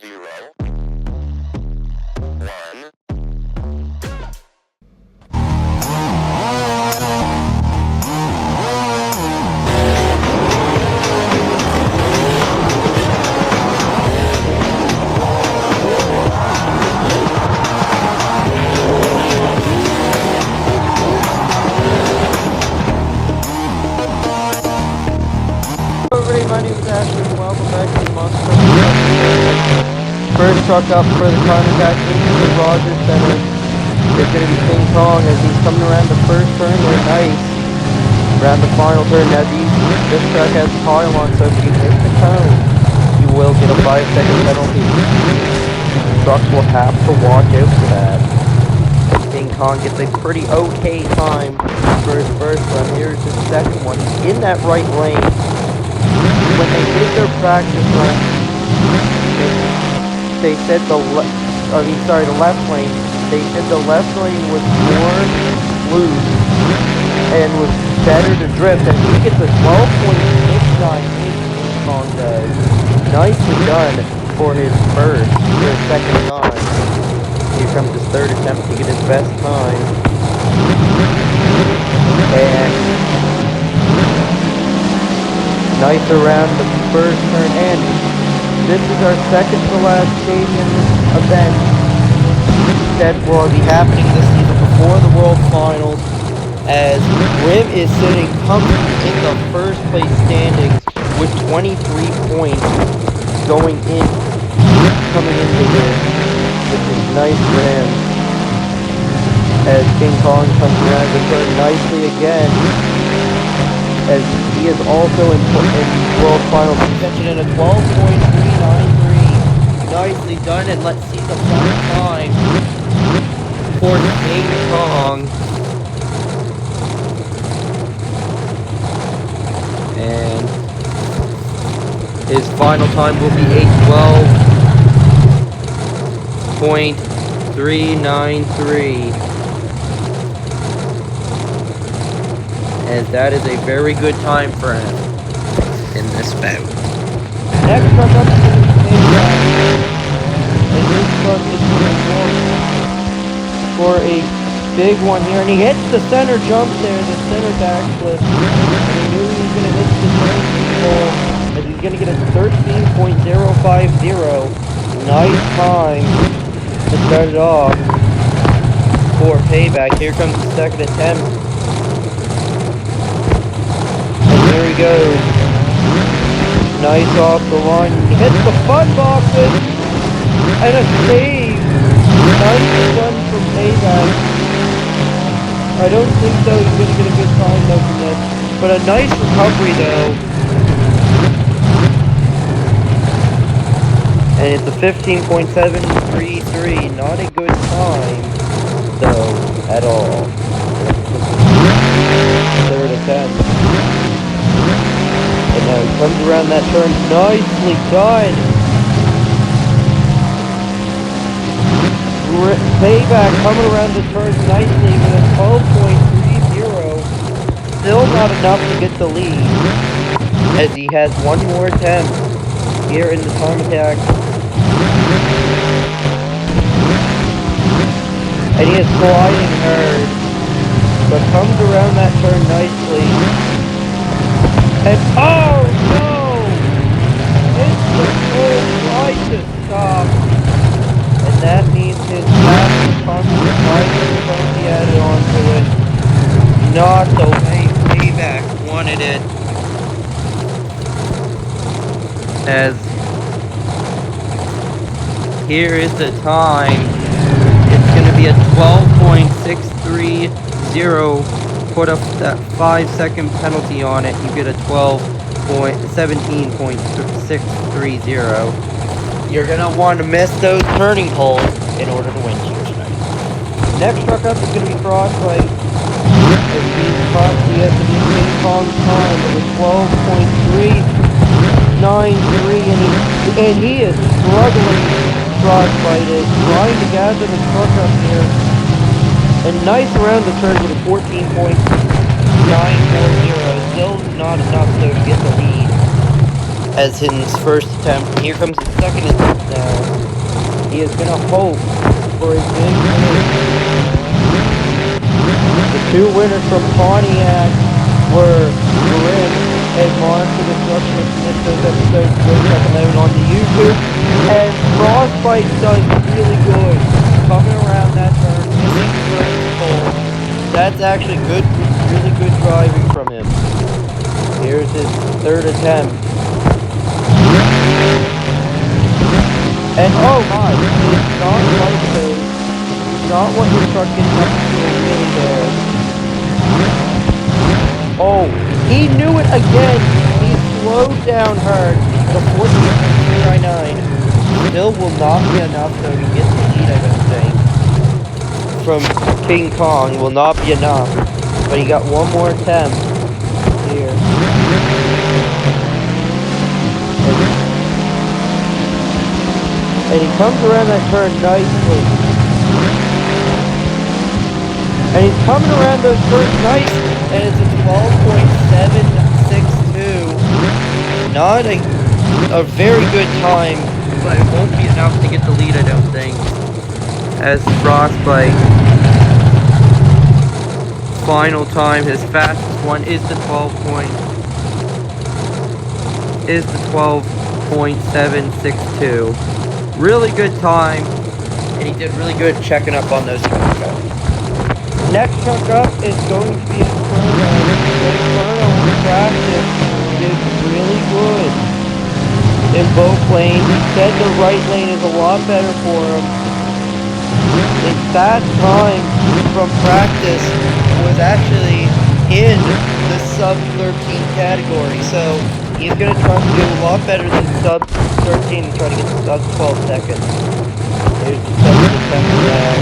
0, 1. Hello everybody, my name is Ashley and welcome back to the Monster Truck Simulator. First truck up for the contact into the Rogers Center is going to be King Kong as he's coming around the first turn there, nice. Around the final turn, now this truck has pylon, so if you hit the cone, you will get a 5-second penalty. Trucks will have to watch out for that. King Kong gets a pretty okay time for his first run. Here's his second one. He's in that right lane. When they did their practice run, they said the left lane. They said the left lane was more loose and was better to drift, and he gets a 12.698 Kong does. Nicely done for his second time. Here comes his third attempt to get his best time. And nice around the first turn, and this is our second to last stadium event that will be happening this season before the World Finals, as Grim is sitting comfortably in the first place standings with 23 points coming into here, which is nice for him, as King Kong comes around the turn nicely again, as he is also in World Finals contention in a 12.393. Nicely done, and let's see the final time for King Kong. And his final time will be a 12.393. As that is a very good time for him in this bout. Next truck up is going to be Payback, and this truck is going to work for a big one here, and he hits the center jump there, the center backflip, and he knew he was going to hit the turn pole, as he's going to get a 13.050. Nice time to start it off for Payback. Here comes the second attempt. There he goes. Nice off the line. He hits the fun boxes and a save. Nice done from Payback. I don't think though he's gonna get a good time though from this, but a nice recovery though. And it's a 15.733. Not a good time though at all. Third attempt. And now he comes around that turn, nicely done. Payback coming around the turn nicely with a 12.30. Still not enough to get the lead, as he has one more attempt here in the time attack. And he is sliding hard, but comes around that turn nicely. And oh no! It's the full right to stop. And that means his last pump is right to be added onto it. Not the way Payback wanted it. As here is the time. It's going to be a 12.630. Put up that 5-second penalty on it, you get a 17.630. You're gonna want to miss those turning poles in order to win here tonight. Next truck up is gonna be Frostbite. As he's possibly at the King Kong's time of a 12.393, and he is struggling. Frostbite is trying to gather the truck up here. And nice around the turn with a 14.940. Still not enough though to get the lead as in his first attempt. Here comes his second attempt now. He is going to hope for a big win. The two winners from Pontiac were Grim and Monster Destruction. If you missed those episodes, go check them out on the YouTube. And Frostbite does really good coming around that turn, missing the turn pole. That's actually good, really good driving from him. Here's his third attempt. And oh my, it's not like those. It's not what your truck getting up to really there. Oh, he knew it again. He slowed down hard. The 14.299 still will not be enough though to get the lead, I don't think. From King Kong will not be enough. But he got one more attempt here. And he comes around that turn nicely. And he's coming around those turns nice. And it's a 12.762. Not a very good time, but it won't be enough to get the lead, I don't think. As Frostbite. Final time, his fastest one is the 12.762. Really good time, and he did really good checking up on those trucks. Next truck up is going to be Inferno. Inferno in practice is really good in both lanes. He said the right lane is a lot better for him. His fast time from practice was actually in the sub 13 category, so he's going to try to do a lot better than sub 13 and try to get to sub 12 seconds. Here's the second attempt now.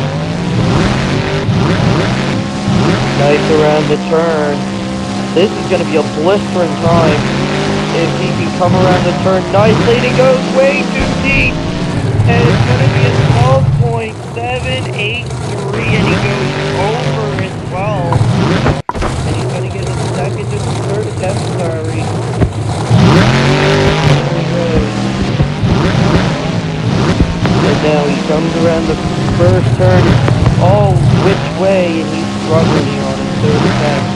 Nice around the turn. This is going to be a blistering time if he can come around the turn nicely. And he goes way too deep. And it's going to be a 12.783 and he goes over as well. And he's going to get his second to third attempt, sorry. And now he comes around the first turn all which way, and he's struggling here on his third attempt.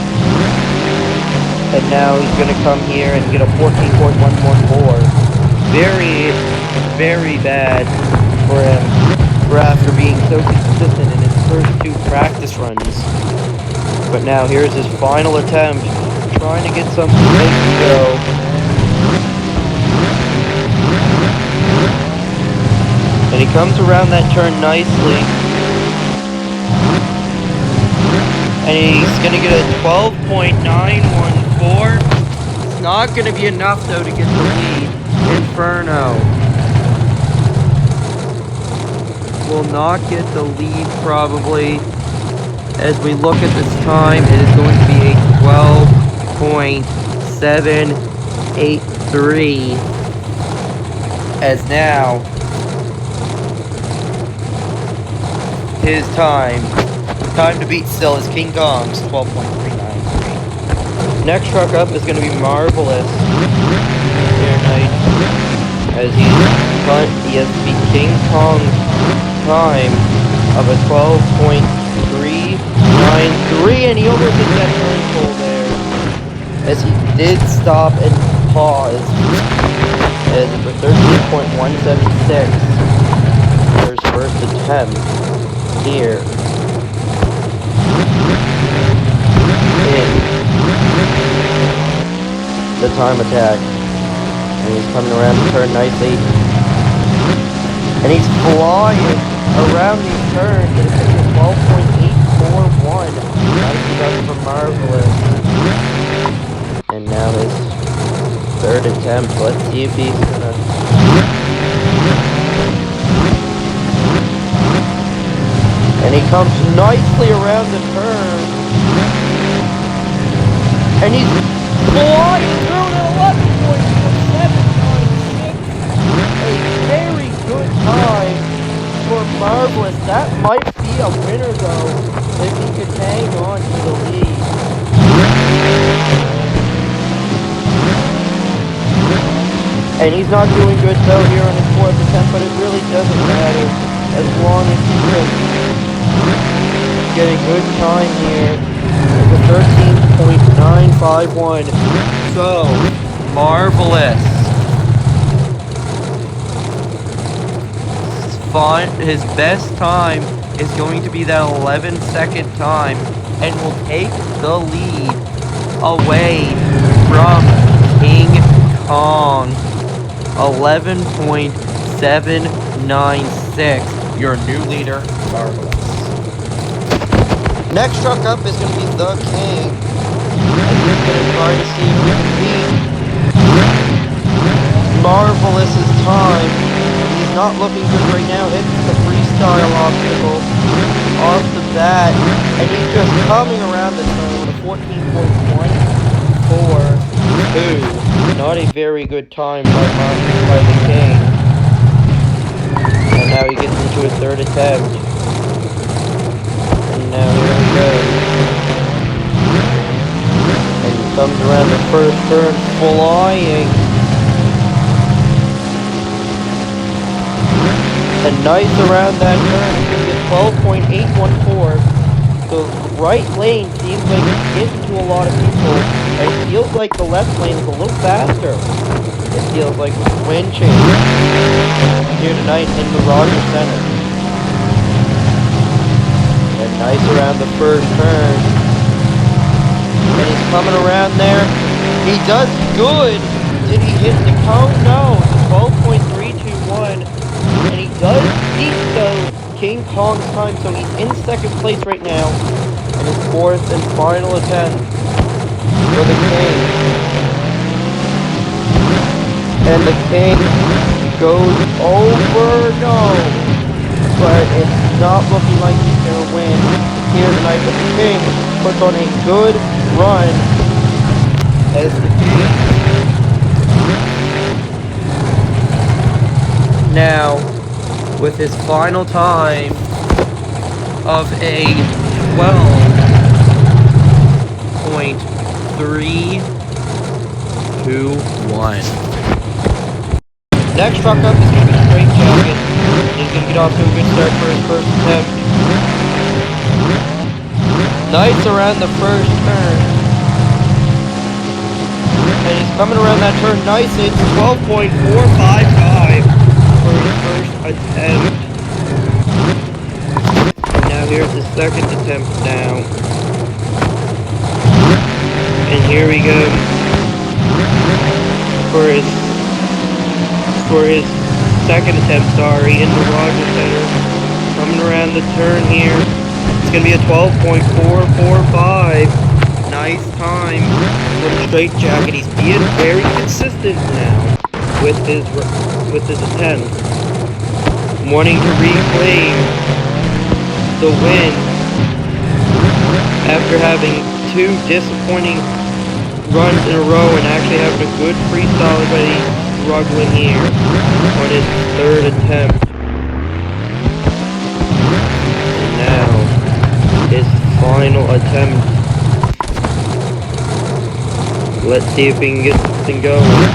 And now he's going to come here and get a 14.114. Very, very bad for him after being so consistent in his first two practice runs. But now here's his final attempt, trying to get something big to go. And he comes around that turn nicely. And he's going to get a 12.914. It's not going to be enough, though, to get the lead. Inferno will not get the lead, probably. As we look at this time, it is going to be a 12.783. As now, his time to beat still is King Kong's 12.393. Next truck up is going to be Marvelous here tonight, as he has to beat King Kong's time of a 12.393, and he almost hit that turn pole there, as he did stop and pause as for 13.176 for his first attempt here in the time attack. And he's coming around the turn nicely, and he's flying around these turns, and it's a 12.841. Nicely done for Marvelous. And now his third attempt. Let's see if he's gonna... And he comes nicely around the turn. And he's flying through an 11.796. A very good time for Marvelous. That might be a winner, though, if he could hang on to the lead. And he's not doing good though here on his 4th attempt, but it really doesn't matter as long as he can get a good time here. It's a 13.951. So, marvelous. His best time is going to be that 11-second time and will take the lead away from King Kong. 11.796. Your new leader, marvelous. Next truck up is going to be the King. And he's going to try to see if we can beat Marvelous's time. He's not looking good right now. It's the freestyle obstacle off the bat. And he's just coming around the turn with a 14.142. Not a very good time by the King. And now he gets into his 3rd attempt. And now here we go. And he comes around the 1st turn flying. And nice around that turn. It's going to be a 12.814. The right lane seems like it's getting to a lot of people. And it feels like the left lane is a little faster. It feels like with the wind change here tonight in the Rogers Center. And nice around the 1st turn. And he's coming around there. He does good. Did he hit the cone? No. It's 12.321. And he does beat though King Kong's time, so he's in 2nd place right now. And his 4th and final attempt for the King. And the King goes over, no. But it's not looking like he's going to win here tonight. But the King puts on a good run as the King. Now, with his final time of a 12.321. Next truck up is going to be Straight Jacket. He's going to get off to a good start for his 1st attempt. Nice around the 1st turn. And he's coming around that turn nice. It's 12.455 for his 1st attempt. And now here's his 2nd attempt now. And here we go for his 2nd attempt, in the Rogers Center. Coming around the turn here. It's going to be a 12.445. Nice time from Straight Jacket. He's being very consistent now with his attempts. Wanting to reclaim the win after having 2 disappointing runs in a row and actually having a good freestyle, but he's struggling here on his 3rd attempt. And now, his final attempt. Let's see if we can get something going.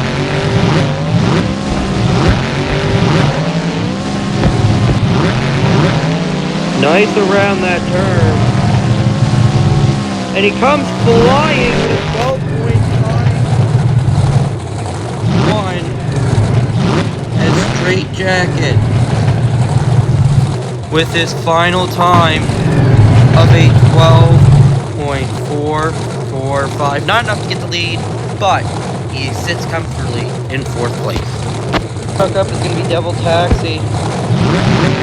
Nice around that turn. And he comes flying with a 12.51 as Straight Jacket with his final time of a 12.445. Not enough to get the lead, but he sits comfortably in 4th place. Truck up is going to be Devil Taxi.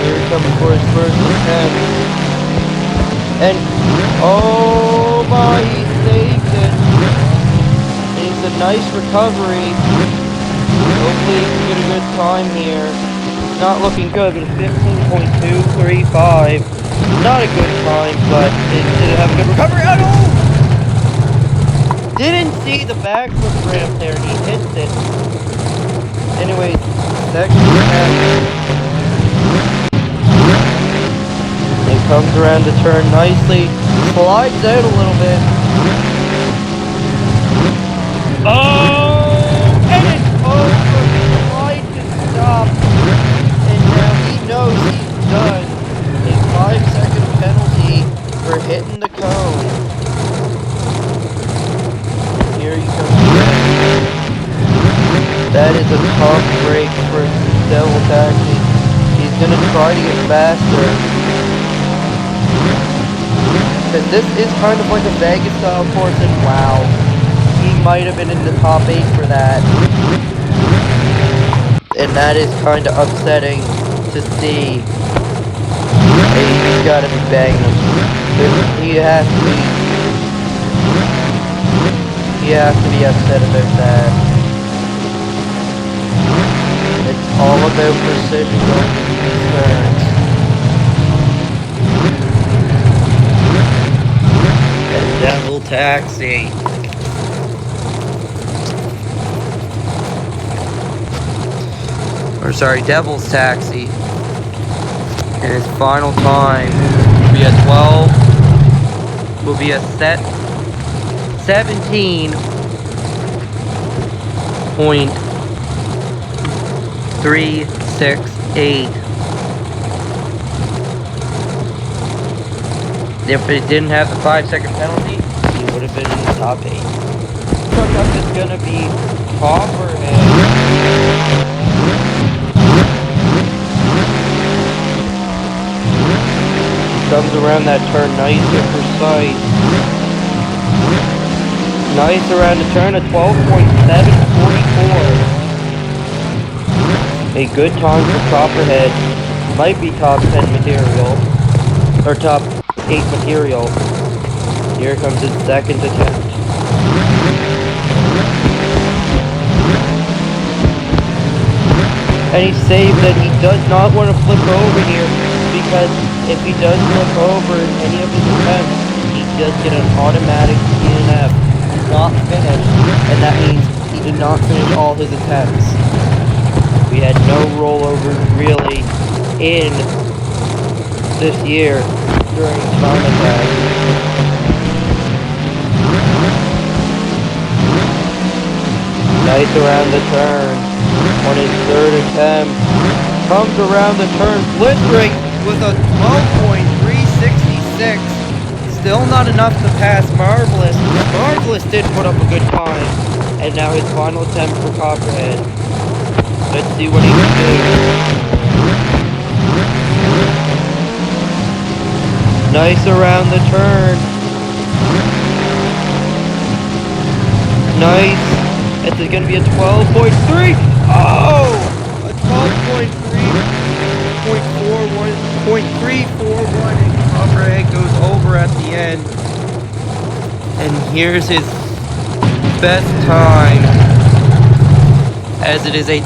Here he comes for his 1st attempt. And, oh my, he saved it. And it's a nice recovery. Hopefully he can get a good time here. It's not looking good, but it's 15.235. Not a good time, but it did have a good recovery at all. Didn't see the backflip ramp there, and he hits it. Anyways, 2nd attempt. And comes around the turn nicely. Slides out a little bit. Oh! And it's over! gonna try to get faster. Because this is kind of like a Vegas style course, and wow, he might have been in the top 8 for that. And that is kind of upsetting to see. Hey, he's got to be banging him. He has to be upset about that. It's all about precision going into these turns. Devil Taxi. Or sorry, Devil's Taxi. And his final time will be a 12. Will be a set 17.368. If it didn't have the 5-second penalty, he would have been in the top 8. Truck up is gonna be Copperhead. Comes around that turn nice and precise. Nice around the turn of 12.744. A good time for Copperhead. Might be top 10 material. Or top 8 material. Here comes his second attempt. And he saved that he does not want to flip over here, because if he does flip over in any of his attempts, he does get an automatic DNF, not finished, and that means he did not finish all his attempts. We had no rollovers really in this year during time attack. Nice around the turn on his third attempt. Comes around the turn, blistering with a 12.366. Still not enough to pass Marvelous. Marvelous did put up a good time. And now his final attempt for Copperhead. Let's see what he can do. Nice around the turn. Nice. This is going to be a 12.3. Oh! A 12.341, and Copperhead goes over at the end. And here's his best time, as it is the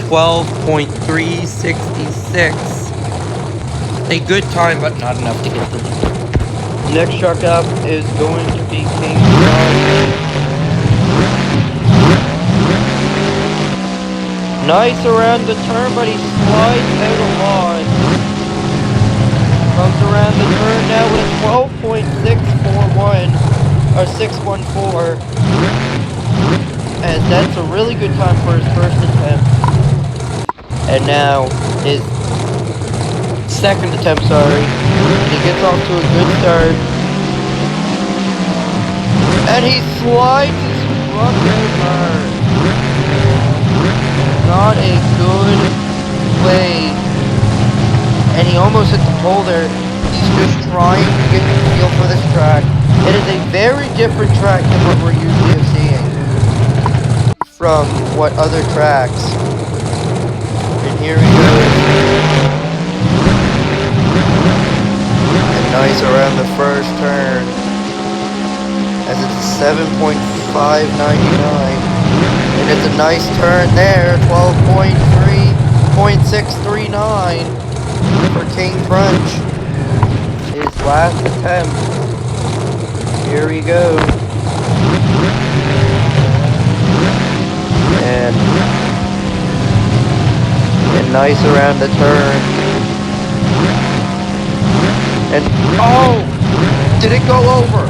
12.366. A good time, but not enough to get the lead. Next truck up is going to be King Crunch. Nice around the turn, but he slides out a lot. Comes around the turn now with a 12.641 or 614. And that's a really good time for his first attempt. And now his second attempt, sorry. And he gets off to a good start. And he slides his truck out hard. Not a good way. And he almost hit the pole there. He's just trying to get the feel for this track. It is a very different track than what we're usually seeing from what other tracks. And here he goes. And nice around the first turn, as it's a 7.599. And it's a nice turn there, 12.3.639 for King Crunch. His last attempt. Here we go. And nice around the turn. And oh! Did it go over?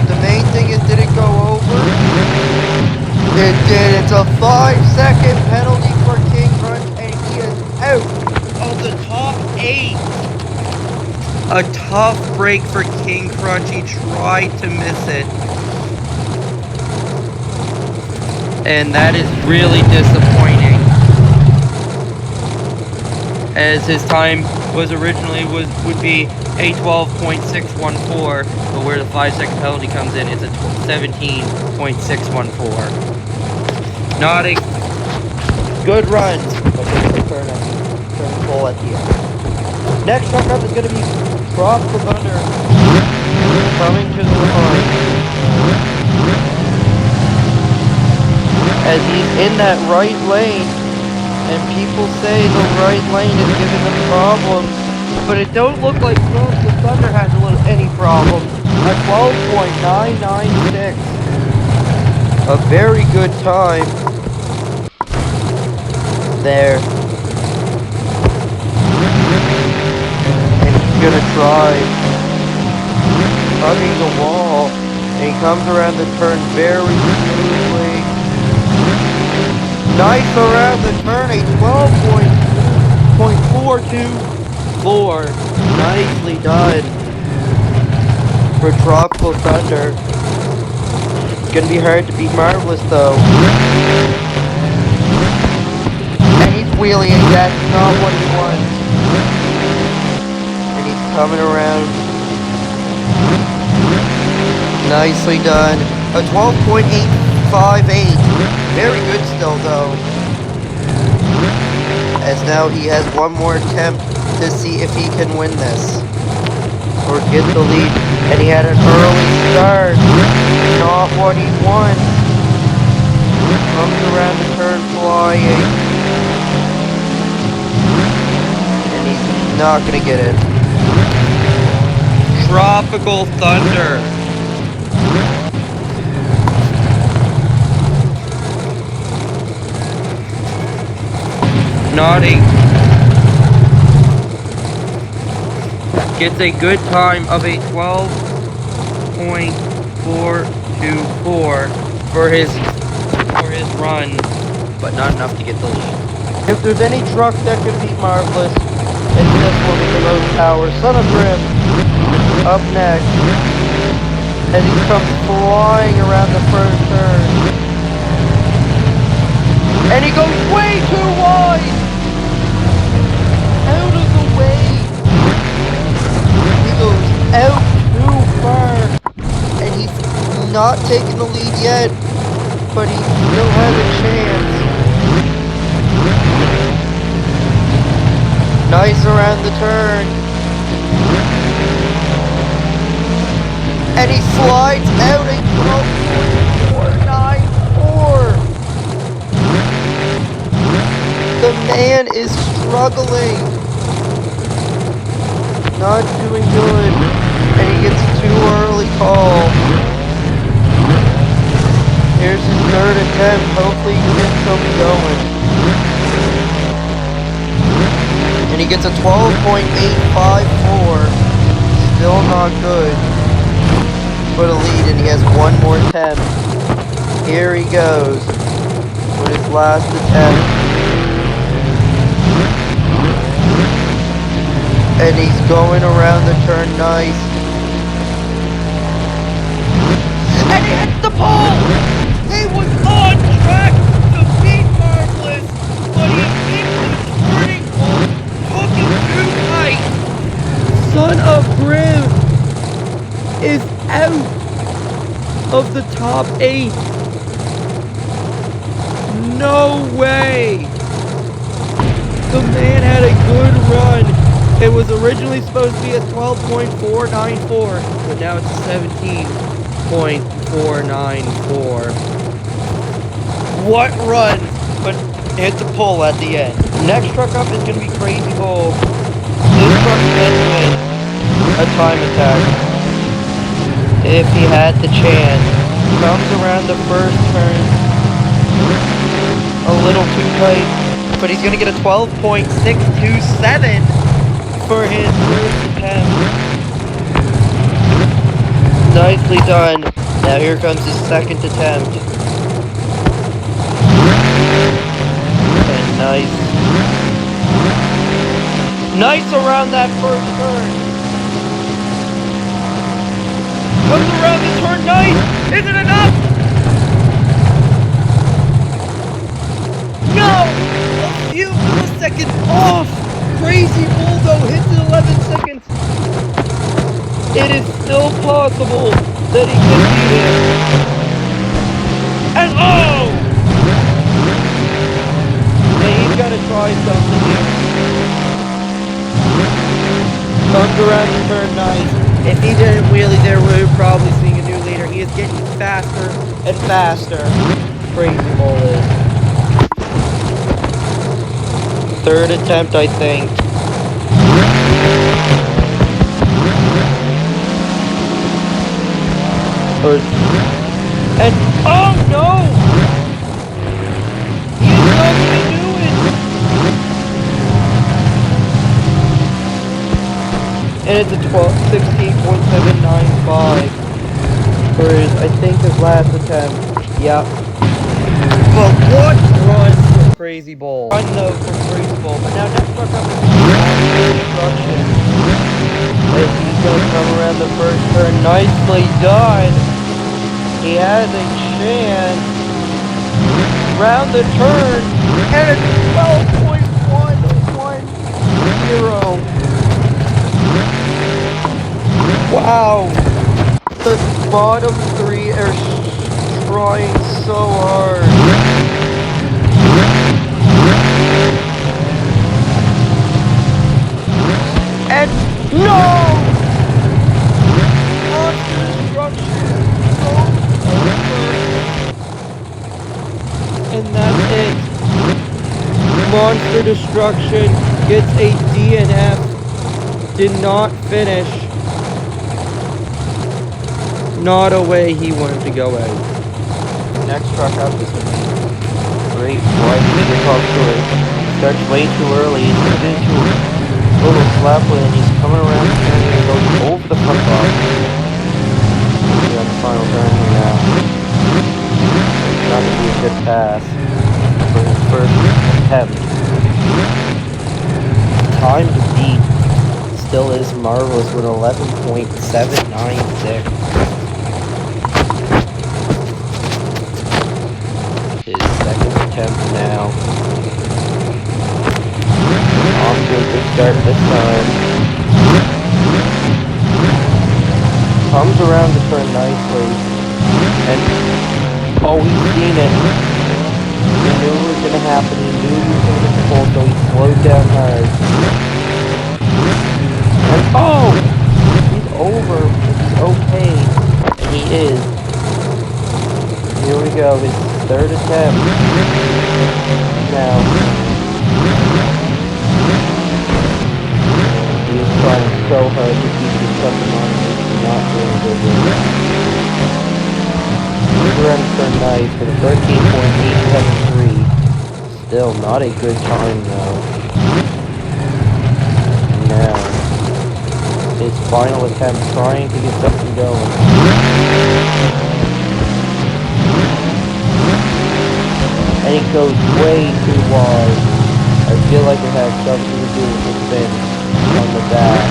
The main thing is, did it go over? It did. It's a 5-second penalty for King Crunch, and he is out of the top 8. A tough break for King Crunch. He tried to miss it. And that is really disappointing. as his time was originally would be a 12.614, but where the 5-second penalty comes in, it's a 17.614. Not a good run, but it's a turn full at the end. Next truck up is going to be Tropical Thunder coming to the line. As he's in that right lane, and people say the right lane is giving them problems, but it don't look like Tropical Thunder has any problems. A 12.996. A very good time there. And he's gonna try hugging the wall, and he comes around the turn very smoothly. Nice around the turn, a 12.424. Nicely done for Tropical Thunder. It's gonna be hard to beat Marvelous though. And he's wheeling, that's not what he wants. And he's coming around. Nicely done. A 12.858. Very good still though. As now he has one more attempt to see if he can win this. Or get the lead. And he had an early start. Not what he wants. Comes around the turn flying. And he's not gonna get it. Tropical Thunder. Nodding. Gets a good time of a 12.424 for his run, but not enough to get the lead. If there's any truck that could beat Marvelous, it's this one with the most power. Son of Grim up next, as he comes flying around the first turn. And he goes way too wide! Out of the way! He goes out too far! And he's not taking the lead yet, but he still has a chance. Nice around the turn. And he slides out a 12.494. The man is struggling. Not doing good. And he gets too early call. Here's his third attempt. Hopefully he gets something going. And he gets a 12.854. Still not good. For the lead, and he has one more attempt. Here he goes. For his last attempt. And he's going around the turn nice. And he hits the pole! He was on track to beat Marvelous, but he hit the turning pole, took it too tight. Son of Grim is out of the top 8. No way! The man had a good run. It was originally supposed to be a 12.494, but now it's a 17.494. What run, but hit the pole at the end. Next truck up is going to be Crazy Bull. This truck can win a time attack if he had the chance. Comes around the first turn a little too tight, but he's going to get a 12.627 for his first attempt. Nicely done. Now here comes his second attempt. And nice. Nice around that first turn. Comes around the turn, nice! Is it enough? No! A few milliseconds off Crazy Bull though hits in 11 seconds. It is still possible that he can beat him. And oh! And he's got to try something here. Comes around to turn 9. If he didn't wheelie there, we would probably see a new leader. He is getting faster and faster. Crazy Bull is. Third attempt, I think. And oh no! He's not gonna do it! And it's a 16.795 for his, I think, his last attempt. Yep. But what run for Crazy Bull? Run though for Crazy Bull. But now next truck up is Destruction. As he's gonna come around the first turn. Nicely done. He has a chance. Round the turn. And it's 12.110. Wow. The bottom three are trying so hard. And no! Monster Destruction and that's it. Monster Destruction gets a DNF. Did not finish. Not a way he wanted to go out. Next truck up is going to be Great White Media Talk Story. Starts way too early. He's moved into a little slap lane. He's coming around the turn and goes over the front box. We're on the final turn here now. It's not going to be a good pass for his first attempt. Time to beat still is marvelous with 11.796. His second attempt now. Off to a good start this time. Comes around the turn nicely. And oh, he's seen it. He knew it was going to happen. He knew he was going to get the pole, so he slowed down hard. And oh! He's over. It's okay. And he is. Here we go. His third attempt. Now. He is trying so hard to keep this something on. He's not doing good with it. Around turn nice for the 13.873. Still not a good time though. Now, his final attempt trying to get something going. And it goes way too wide. I feel like it has something to do with the spin on the back.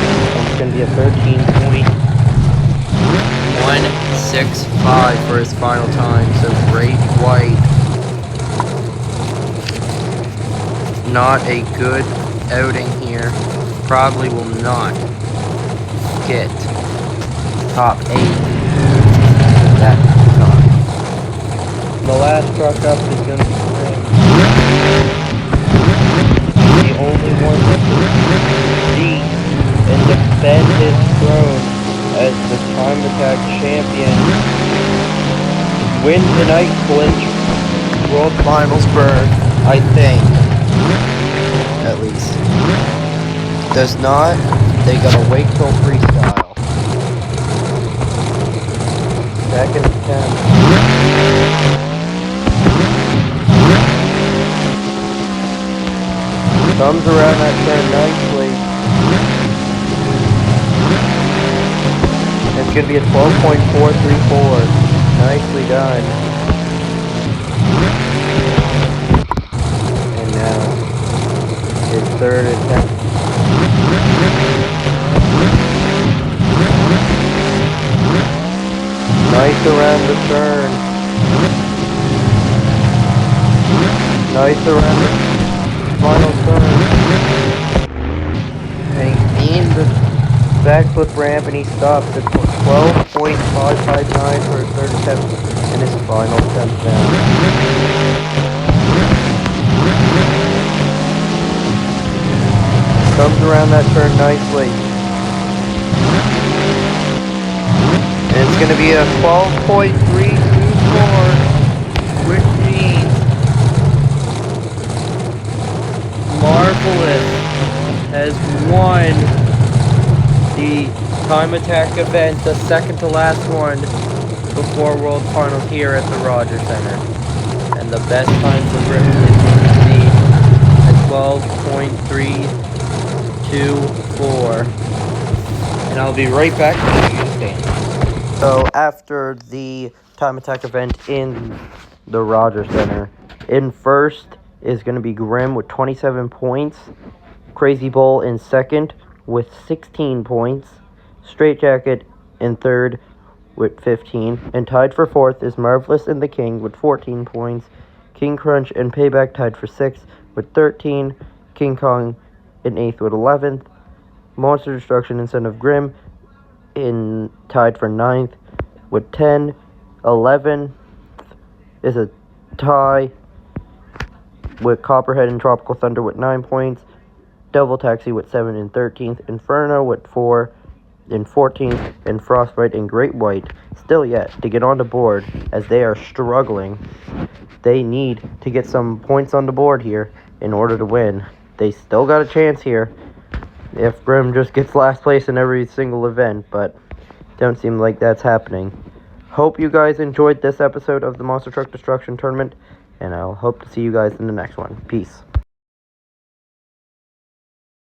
And it's going to be a 13.165 for his final time, so Great White. Not a good outing here. Probably will not get top 8 that time. The last truck up is going to be Grim. The only one that can beat and defend his throne as the time attack champion. Win tonight, clinch World Finals berth, I think. At least. Does not, they gotta wait till freestyle. Second attempt. Comes around that turn nicely. It's gonna be a 12.434. Nicely done. And now his third attempt. Nice around the turn. Nice around the final turn. backflip ramp, and he stops at 12.559 for his third attempt and his final attempt down. Comes around that turn nicely. And it's going to be a 12.324, which means Marvelous has won the time attack event, the second to last one before World Finals here at the Rogers Center. And the best time for Grim is going to be at 12.324. And I'll be right back to you stand. So after the time attack event in the Rogers Center, in first is going to be Grim with 27 points. Crazy Bull in second with 16 points. Straight Jacket in third with 15. And tied for fourth is Marvelous and the King with 14 points. King Crunch and Payback tied for sixth with 13. King Kong in eighth with 11th. Monster Destruction and Son of Grim tied for ninth with 10. 11th is a tie with Copperhead and Tropical Thunder with 9 points. Devil Taxi with 7 in 13th. Inferno with 4 in 14th. And Frostbite and Great White still yet to get on the board as they are struggling. They need to get some points on the board here in order to win. They still got a chance here if Grim just gets last place in every single event, but don't seem like that's happening. Hope you guys enjoyed this episode of the Monster Truck Destruction Tournament, and I'll hope to see you guys in the next one. Peace.